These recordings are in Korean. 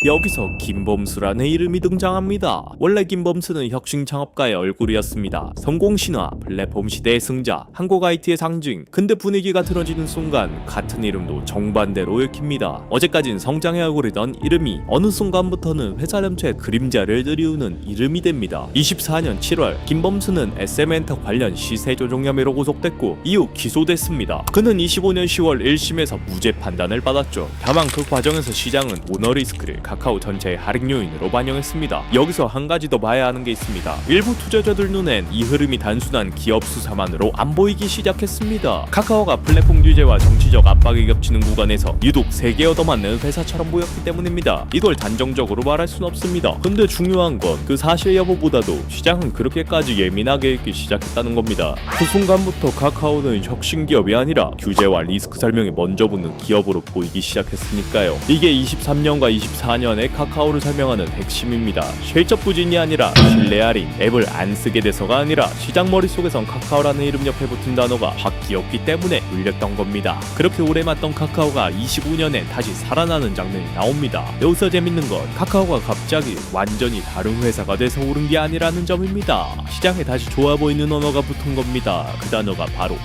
여기서 김범수라는 이름이 등장합니다. 원래 김범수는 혁신 창업가의 얼굴이었습니다. 성공신화, 플랫폼 시대의 승자, 한국 IT의 상징. 근데 분위기가 틀어지는 순간 같은 이름도 정반대로 읽힙니다. 어제까진 성장의 얼굴이던 이름이 어느 순간부터는 회사 전체의 그림자를 들이우는 이름이 됩니다. 24년 7월 김범수는 SM엔터 관련 시세 조종 혐의로 구속됐고 이후 기소됐습니다. 그는 25년 10월 1심에서 무죄 판단을 받았죠. 다만 그 과정에서 시장은 오너 리스크를 카카오 전체의 할인 요인으로 반영했습니다. 여기서 한 가지 더 봐야 하는 게 있습니다. 일부 투자자들 눈엔 이 흐름이 단순한 기업 수사만으로 안 보이기 시작했습니다. 카카오가 플랫폼 규제와 정치적 압박이 겹치는 구간에서 유독 세게 얻어맞는 회사처럼 보였기 때문입니다. 이걸 단정적으로 말할 순 없습니다. 근데 중요한 건 그 사실 여부보다도 시장은 그렇게까지 예민하게 읽기 시작했다는 겁니다. 그 순간부터 카카오는 혁신 기업이 아니라 규제와 리스크 설명이 먼저 붙는 기업으로 보이기 시작했으니까요. 이게 23년과 24년의 카카오를 설명하는 핵심입니다. 실적 부진이 아니라 신뢰 할인, 앱을 안 쓰게 돼서가 아니라 시장 머릿속에선 카카오라는 이름 옆에 붙은 단어가 확 귀엽기 때문에 울렸던 겁니다. 그렇게 오래 맞던 카카오가 25년에 다시 살아나는 장면이 나옵니다. 여기서 재밌는 건 카카오가 갑자기 완전히 다른 회사가 돼서 오른 게 아니라는 점입니다. 시장에 다시 좋아 보이는 언어가 붙은 겁니다. 그 단어가 바로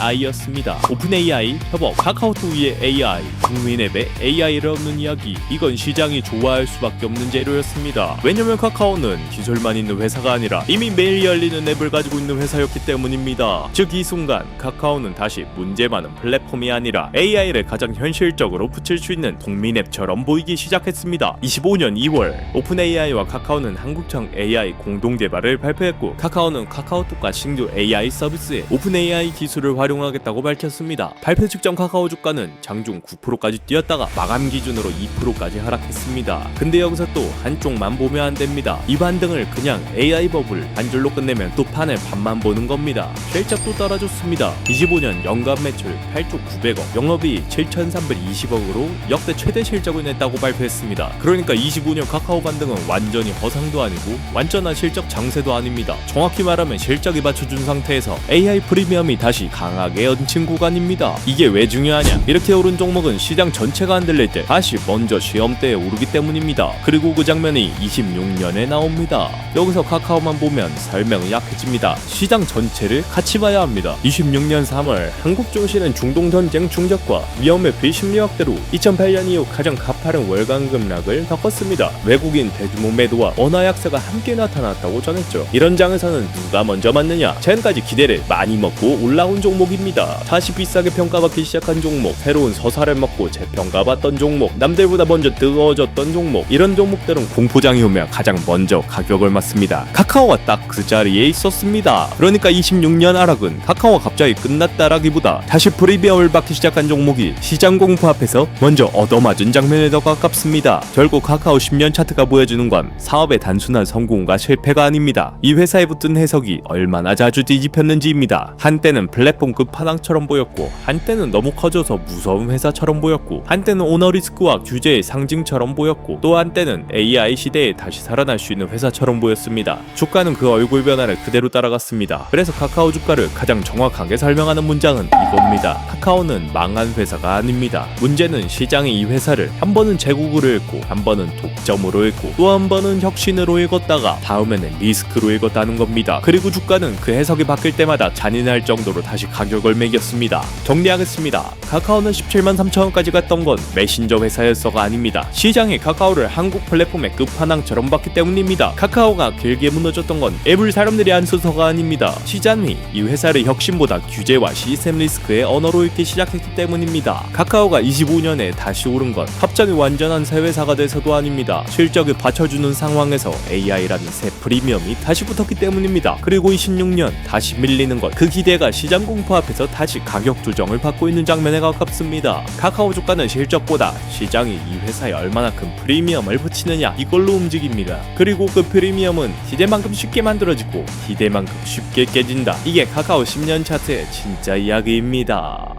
AI였습니다. 오픈 AI, 협업, 카카오톡 위의 AI, 국민 앱에 AI를 얻는 이야기. 이건 시장이 좋아할 수밖에 없는 재료였습니다. 왜냐면 카카오는 기술만 있는 회사가 아니라 이미 매일 열리는 앱을 가지고 있는 회사였기 때문입니다. 즉 이 순간 카카오는 다시 문제 많은 플랫폼이 아니라 AI를 가장 현실적으로 붙일 수 있는 국민 앱처럼 보이기 시작했습니다. 25년 2월 오픈 AI와 카카오는 한국형 AI 공동 개발을 발표했고 카카오는 카카오톡과 신규 AI 서비스에 오픈 AI 기술을 활용하겠다고 밝혔습니다. 발표 직전 카카오 주가는 장중 9%까지 뛰었다가 마감 기준으로 2%까지 하락했습니다. 근데 여기서 또 한쪽만 보면 안 됩니다. 이 반등을 그냥 AI 버블 한 줄로 끝내면 또 판을 반만 보는 겁니다. 실적도 떨어졌습니다. 25년 연간 매출 8조 900억, 영업이익 7,320억으로 역대 최대 실적을 냈다고 발표했습니다. 그러니까 25년 카카오 반등은 완전히 허상도 아니고 완전한 실적 장세도 아닙니다. 정확히 말하면 실적이 받쳐준 상태에서 AI 프리미엄이 다시 강하게 얹힌 구간입니다. 이게 왜 중요하냐? 이렇게 오른 종목은 시장 전체가 안 들릴 때 다시 먼저 시험대에 오르기 때문입니다. 그리고 그 장면이 26년에 나옵니다. 여기서 카카오만 보면 설명이 약해집니다. 시장 전체를 같이 봐야 합니다. 26년 3월 한국 증시는 중동 전쟁 충격과 위험의 비심리학대로 2008년 이후 가장 가파른 월간 급락을 겪었습니다. 외국인 대규모 매도와 원화 약세가 함께 나타났다고 전했죠. 이런 장에서는 누가 먼저 맞느냐? 지금까지 기대를 많이 먹고 올라온 종목입니다. 다시 비싸게 평가받기 시작한 종목, 새로운 서사를 먹고 재평가받던 종목, 남들보다 먼저 뜨거워졌던 종목, 이런 종목들은 공포장이 오면 가장 먼저 가격을 맞습니다. 카카오가 딱 그 자리에 있었습니다. 그러니까 26년 하락은 카카오가 갑자기 끝났다라기보다 다시 프리미엄을 받기 시작한 종목이 시장 공포 앞에서 먼저 얻어맞은 장면에 더 가깝습니다. 결국 카카오 10년 차트가 보여주는 건 사업의 단순한 성공과 실패가 아닙니다. 이 회사에 붙은 해석이 얼마나 자주 뒤집혔는지입니다. 한때는 플랫폼 끝판왕처럼 보였고, 한때는 너무 커져서 무서운 회사처럼 보였고, 한때는 오너 리스크와 규제의 상징처럼 보였고, 또 한때는 AI 시대에 다시 살아날 수 있는 회사처럼 보였습니다. 주가는 그 얼굴 변화를 그대로 따라갔습니다. 그래서 카카오 주가를 가장 정확하게 설명하는 문장은 이겁니다. 카카오는 망한 회사가 아닙니다. 문제는 시장이 이 회사를 한 번은 제국으로 읽고, 한 번은 독점으로 읽고, 또 한 번은 혁신으로 읽었다가 다음에는 리스크로 읽었다는 겁니다. 그리고 주가는 그 해석이 바뀔 때마다 잔인할 정도로 다시 가격을 매겼습니다. 정리하겠습니다. 카카오는 17만 3천원까지 갔던 건 메신저 회사였어가 아닙니다. 시장이 카카오를 한국 플랫폼의 끝판왕처럼 봤기 때문입니다. 카카오가 길게 무너졌던 건 앱을 사람들이 안 써서가 아닙니다. 시장이 이 회사를 혁신보다 규제와 시스템 리스크의 언어로 읽기 시작했기 때문입니다. 카카오가 25년에 다시 오른 건 갑자기 완전한 새 회사가 돼서도 아닙니다. 실적을 받쳐주는 상황에서 AI라는 새 프리미엄이 다시 붙었기 때문입니다. 그리고 26년 다시 밀리는 것, 그 기대가 시장 공포 앞에서 다시 가격 조정을 받고 있는 장면에 가깝습니다. 카카오 주가는 실적보다 시장이 이 회사에 얼마나 큰 프리미엄을 붙이느냐, 이걸로 움직입니다. 그리고 그 프리미엄은 기대만큼 쉽게 만들어지고 기대만큼 쉽게 깨진다. 이게 카카오 10년 차트의 진짜 이야기입니다.